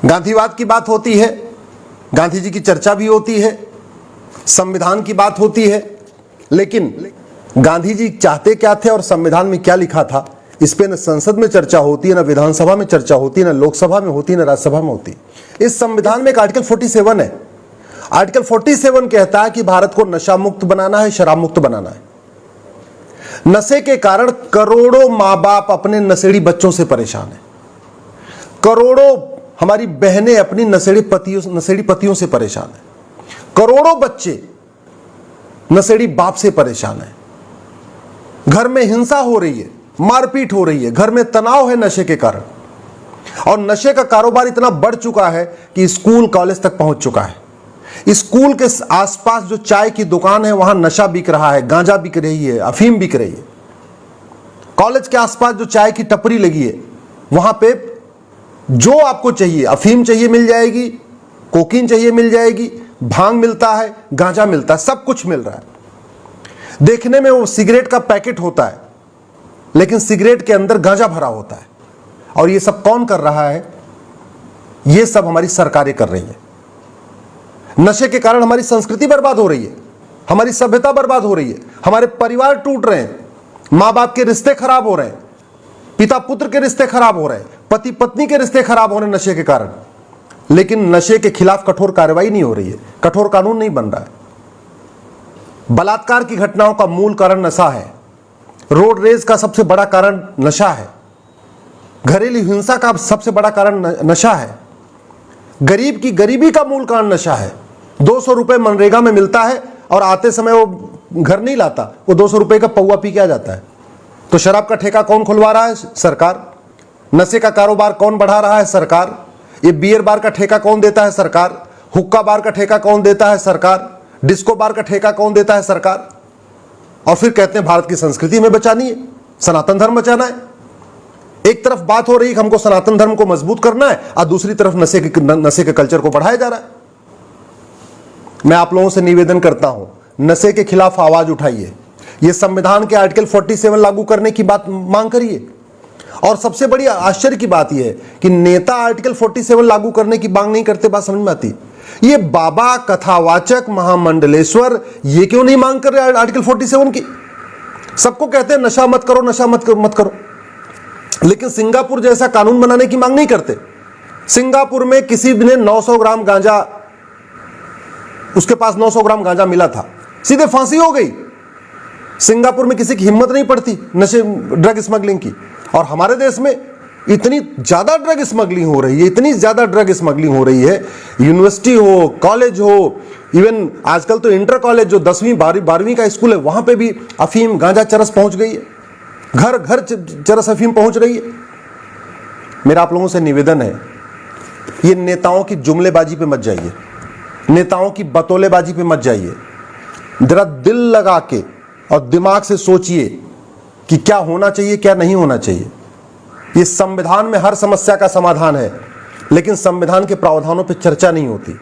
गांधीवाद की बात होती है, गांधी जी की चर्चा भी होती है, संविधान की बात होती है, लेकिन गांधी जी चाहते क्या थे और संविधान में क्या लिखा था, इस पे न संसद में चर्चा होती है, न विधानसभा में चर्चा होती है, न लोकसभा में होती है, न राज्यसभा में होती है। इस संविधान में एक आर्टिकल 47 है। आर्टिकल 47 कहता है कि भारत को नशा मुक्त बनाना है, शराब मुक्त बनाना है। नशे के कारण करोड़ों माँ बाप अपने नशेड़ी बच्चों से परेशान है, करोड़ों हमारी बहनें अपनी नशेड़ी पतियों से परेशान है, करोड़ों बच्चे नशेड़ी बाप से परेशान है। घर में हिंसा हो रही है, मारपीट हो रही है, घर में तनाव है नशे के कारण, और नशे का कारोबार इतना बढ़ चुका है कि स्कूल कॉलेज तक पहुंच चुका है। स्कूल के आसपास जो चाय की दुकान है वहां नशा बिक रहा है, गांजा बिक रही है, अफीम बिक रही है। कॉलेज के आसपास जो चाय की टपरी लगी है वहां पे जो आपको चाहिए, अफीम चाहिए मिल जाएगी, कोकीन चाहिए मिल जाएगी, भांग मिलता है, गांजा मिलता है, सब कुछ मिल रहा है। देखने में वो सिगरेट का पैकेट होता है, लेकिन सिगरेट के अंदर गांजा भरा होता है। और ये सब कौन कर रहा है? ये सब हमारी सरकारें कर रही है। नशे के कारण हमारी संस्कृति बर्बाद हो रही है, हमारी सभ्यता बर्बाद हो रही है, हमारे परिवार टूट रहे हैं, मां बाप के रिश्ते खराब हो रहे हैं, पिता पुत्र के रिश्ते खराब हो रहे हैं, पति पत्नी के रिश्ते खराब हो रहे हैं नशे के कारण। लेकिन नशे के खिलाफ कठोर कार्रवाई नहीं हो रही है, कठोर कानून नहीं बन रहा है। बलात्कार की घटनाओं का मूल कारण नशा है, रोड रेज का सबसे बड़ा कारण नशा है, घरेलू हिंसा का सबसे बड़ा कारण नशा है, गरीब की गरीबी का मूल कारण नशा है। 200 रुपए मनरेगा में मिलता है और आते समय वो घर नहीं लाता, वो 200 रुपए का पौवा पी के आ जाता है। तो शराब का ठेका कौन खुलवा रहा है? सरकार। नशे का कारोबार कौन बढ़ा रहा है? सरकार। ये बियर बार का ठेका कौन देता है? सरकार। हुक्का बार का ठेका कौन देता है? सरकार। डिस्को बार का ठेका कौन देता है? सरकार। और फिर कहते हैं भारत की संस्कृति में बचानी है, सनातन धर्म बचाना है। एक तरफ बात हो रही है कि हमको सनातन धर्म को मजबूत करना है, और दूसरी तरफ नशे के कल्चर को बढ़ाया जा रहा है। मैं आप लोगों से निवेदन करता हूं, नशे के खिलाफ आवाज उठाइए, ये संविधान के आर्टिकल 47 लागू करने की बात मांग करिए। और सबसे बड़ी आश्चर्य की बात यह है कि नेता आर्टिकल 47 लागू करने की मांग नहीं करते। बात समझ में आती? ये बाबा, कथावाचक, महामंडलेश्वर ये क्यों नहीं मांग कर रहे आर्टिकल 47 की? सबको कहते हैं नशा मत करो, नशा मत करो, लेकिन सिंगापुर जैसा कानून बनाने की मांग नहीं करते। सिंगापुर में किसी ने 900 ग्राम गांजा, उसके पास 900 ग्राम गांजा मिला था, सीधे फांसी हो गई। सिंगापुर में किसी की हिम्मत नहीं पड़ती ड्रग स्मगलिंग की। और हमारे देश में इतनी ज्यादा ड्रग स्मगलिंग हो रही है, इतनी ज्यादा ड्रग स्मगलिंग हो रही है, यूनिवर्सिटी हो, कॉलेज हो, इवन आजकल तो इंटर कॉलेज जो 10वीं 12वीं का स्कूल है वहां पे भी अफीम, गांजा, चरस पहुंच गई है। घर घर चरस अफीम पहुंच रही है। मेरा आप लोगों से निवेदन है, ये नेताओं की जुमलेबाजी पे मत जाइए, नेताओं की बतौलेबाजी पे मत जाइए। जरा दिल लगा के और दिमाग से सोचिए कि क्या होना चाहिए, क्या नहीं होना चाहिए। ये संविधान में हर समस्या का समाधान है, लेकिन संविधान के प्रावधानों पे चर्चा नहीं होती।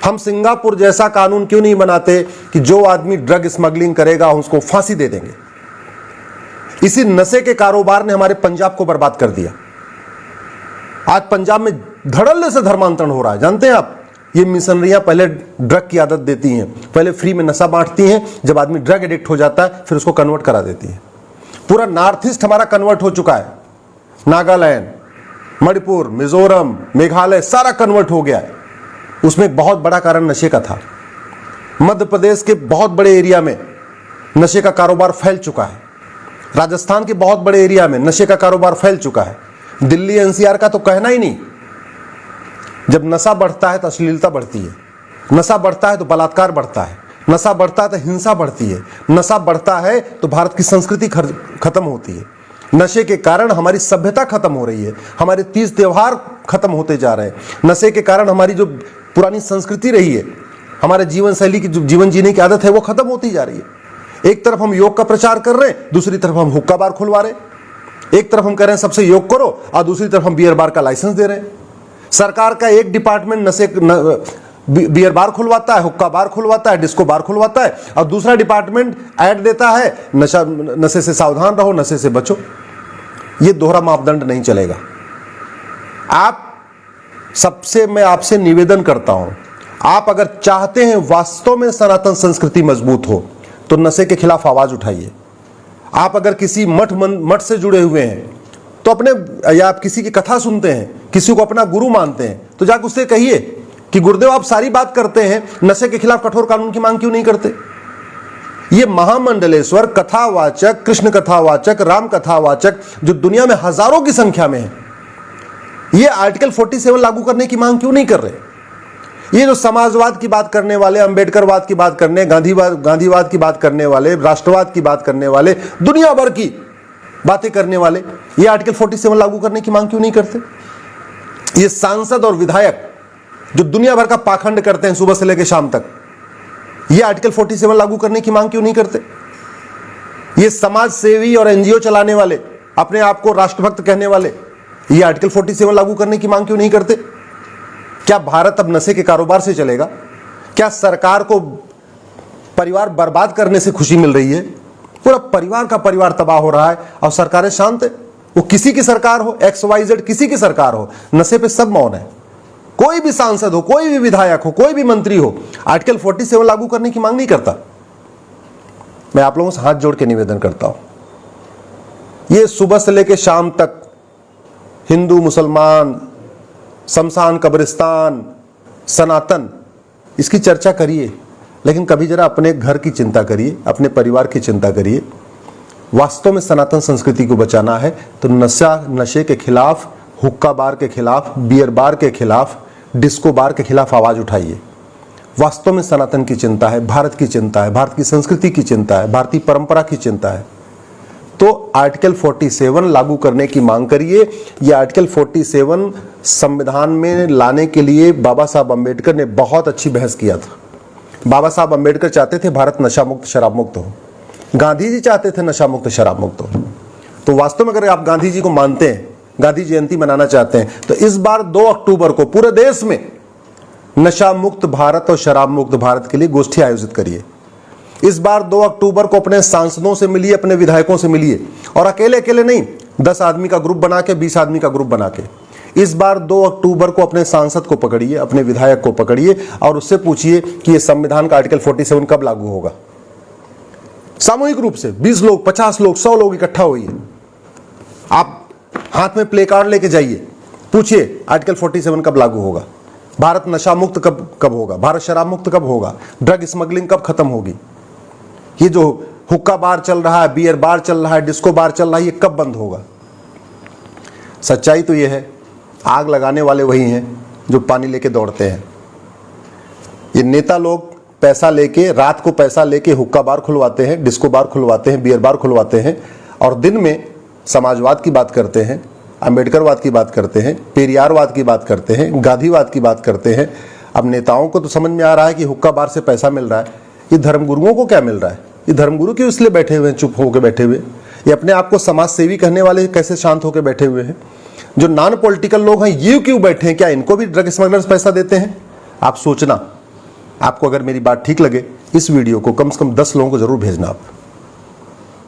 हम सिंगापुर जैसा कानून क्यों नहीं बनाते कि जो आदमी ड्रग स्मगलिंग करेगा उसको फांसी दे देंगे। इसी नशे के कारोबार ने हमारे पंजाब को बर्बाद कर दिया। आज पंजाब में धड़ल्ले से धर्मांतरण हो रहा है, जानते हैं आप? ये मिशनरियां पहले ड्रग की आदत देती हैं, पहले फ्री में नशा बांटती हैं, जब आदमी ड्रग एडिक्ट हो जाता है फिर उसको कन्वर्ट करा देती है। पूरा नॉर्थ ईस्ट हमारा कन्वर्ट हो चुका है, नागालैंड, मणिपुर, मिजोरम, मेघालय सारा कन्वर्ट हो गया है। उसमें एक बहुत बड़ा कारण नशे का था। मध्य प्रदेश के बहुत बड़े एरिया में नशे का कारोबार फैल चुका है, राजस्थान के बहुत बड़े एरिया में नशे का कारोबार फैल चुका है, दिल्ली एनसीआर का तो कहना ही नहीं। जब नशा बढ़ता है तो अश्लीलता बढ़ती है, नशा बढ़ता है तो बलात्कार बढ़ता है, नशा बढ़ता है तो हिंसा बढ़ती है, नशा बढ़ता है तो भारत की संस्कृति खत्म होती है। नशे के कारण हमारी सभ्यता खत्म हो रही है, हमारे तीज त्योहार खत्म होते जा रहे हैं। नशे के कारण हमारी जो पुरानी संस्कृति रही है, हमारे जीवन शैली की जो जीवन जीने की आदत है वो खत्म होती जा रही है। एक तरफ हम योग का प्रचार कर रहे हैं, दूसरी तरफ हम हुक्का बार खुलवा रहे हैं। एक तरफ हम कह रहे हैं सबसे योग करो, और दूसरी तरफ हम बियर बार का लाइसेंस दे रहे हैं। सरकार का एक डिपार्टमेंट बियर बार खुलवाता है, हुक्का बार खुलवाता है, डिस्को बार खुलवाता है, और दूसरा डिपार्टमेंट ऐड देता है नशे से सावधान रहो, नशे से बचो। ये दोहरा मापदंड नहीं चलेगा। आप सबसे मैं आपसे निवेदन करता हूं, आप अगर चाहते हैं वास्तव में सनातन संस्कृति मजबूत हो तो नशे के खिलाफ आवाज उठाइए। आप अगर किसी मठ से जुड़े हुए हैं तो अपने, या आप किसी की कथा सुनते हैं, किसी को अपना गुरु मानते हैं, तो जाकर उससे कहिए कि गुरुदेव आप सारी बात करते हैं, नशे के खिलाफ कठोर कानून की मांग क्यों नहीं करते। ये महामंडलेश्वर कथावाचक, कृष्ण कथावाचक, राम कथावाचक जो दुनिया में हजारों की संख्या में है, ये आर्टिकल 47 लागू करने की मांग क्यों नहीं कर रहे। ये जो समाजवाद की बात करने वाले, अंबेडकरवाद की बात करने, गांधीवाद की बात करने वाले, राष्ट्रवाद की बात करने वाले, दुनिया भर की बातें करने वाले, ये आर्टिकल 47 लागू करने की मांग क्यों नहीं करते। ये सांसद और विधायक जो दुनिया भर का पाखंड करते हैं सुबह से लेकर शाम तक, ये आर्टिकल 47 लागू करने की मांग क्यों नहीं करते। ये समाज सेवी और एनजीओ चलाने वाले, अपने आप को राष्ट्रभक्त कहने वाले, ये आर्टिकल 47 लागू करने की मांग क्यों नहीं करते। क्या भारत अब नशे के कारोबार से चलेगा। क्या सरकार को परिवार बर्बाद करने से खुशी मिल रही है। पूरा परिवार का परिवार तबाह हो रहा है और सरकारें शांत है। वो किसी की सरकार हो, XYZ किसी की सरकार हो, नशे पे सब मौन है। कोई भी सांसद हो, कोई भी विधायक हो, कोई भी मंत्री हो, आर्टिकल 47 लागू करने की मांग नहीं करता। मैं आप लोगों से हाथ जोड़ के निवेदन करता हूं, ये सुबह से लेकर शाम तक हिंदू मुसलमान, शमशान कब्रिस्तान, सनातन, इसकी चर्चा करिए, लेकिन कभी जरा अपने घर की चिंता करिए, अपने परिवार की चिंता करिए। वास्तव में सनातन संस्कृति को बचाना है तो नशे के खिलाफ, हुक्का बार के खिलाफ, बियर बार के खिलाफ, डिस्को बार के खिलाफ आवाज उठाइए। वास्तव में सनातन की चिंता है, भारत की चिंता है, भारत की संस्कृति की चिंता है, भारतीय परंपरा की चिंता है। तो आर्टिकल 47 लागू करने की मांग करिए। यह आर्टिकल 47 संविधान में लाने के लिए बाबा साहब अंबेडकर ने बहुत अच्छी बहस किया था। बाबा साहब अंबेडकर चाहते थे भारत नशा मुक्त, शराब मुक्त हो। गांधी जी चाहते थे नशा मुक्त, शराब मुक्त हो। तो वास्तव में अगर आप गांधी जी को मानते हैं, गांधी जयंती मनाना चाहते हैं, तो इस बार 2 अक्टूबर को पूरे देश में नशा मुक्त भारत और शराब मुक्त भारत के लिए गोष्ठी आयोजित करिए। इस बार 2 अक्टूबर को अपने सांसदों से मिलिए, अपने विधायकों से मिलिए, और अकेले अकेले नहीं, 10 आदमी का ग्रुप बना के, 20 आदमी का ग्रुप बना के। इस बार 2 अक्टूबर को अपने सांसद को पकड़िए, अपने विधायक को पकड़िए और उससे पूछिए कि ये संविधान का आर्टिकल 47 कब लागू होगा। सामूहिक रूप से 20 लोग, 50 लोग, 100 लोग इकट्ठा होइए। आप हाथ में प्ले कार्ड लेके जाइए, पूछिए आर्टिकल 47 कब लागू होगा, भारत नशा मुक्त कब होगा, भारत शराब मुक्त कब होगा, ड्रग स्मगलिंग कब खत्म होगी, ये जो हुक्का बार चल रहा है, बियर बार चल रहा है, डिस्को बार चल रहा है, ये कब बंद होगा। सच्चाई तो ये है, आग लगाने वाले वही हैं जो पानी लेके दौड़ते हैं। ये नेता लोग पैसा लेके, रात को पैसा लेके हुक्का बार खुलवाते हैं, डिस्को बार खुलवाते हैं, बियर बार खुलवाते हैं, और दिन में समाजवाद की बात करते हैं, अंबेडकरवाद की बात करते हैं, पेरियारवाद की बात करते हैं, गांधीवाद की बात करते हैं। अब नेताओं को तो समझ में आ रहा है कि हुक्का बार से पैसा मिल रहा है, ये धर्मगुरुओं को क्या मिल रहा है। ये धर्मगुरु क्यों इसलिए बैठे हुए हैं, चुप होकर बैठे हुए। ये अपने आप को समाज सेवी कहने वाले कैसे शांत होकर बैठे हुए हैं। जो नॉन पॉलिटिकल लोग हैं ये क्यों बैठे हैं, क्या इनको भी ड्रग स्मगलर्स पैसा देते हैं। आप सोचना। आपको अगर मेरी बात ठीक लगे, इस वीडियो को कम से कम 10 लोगों को जरूर भेजना आप।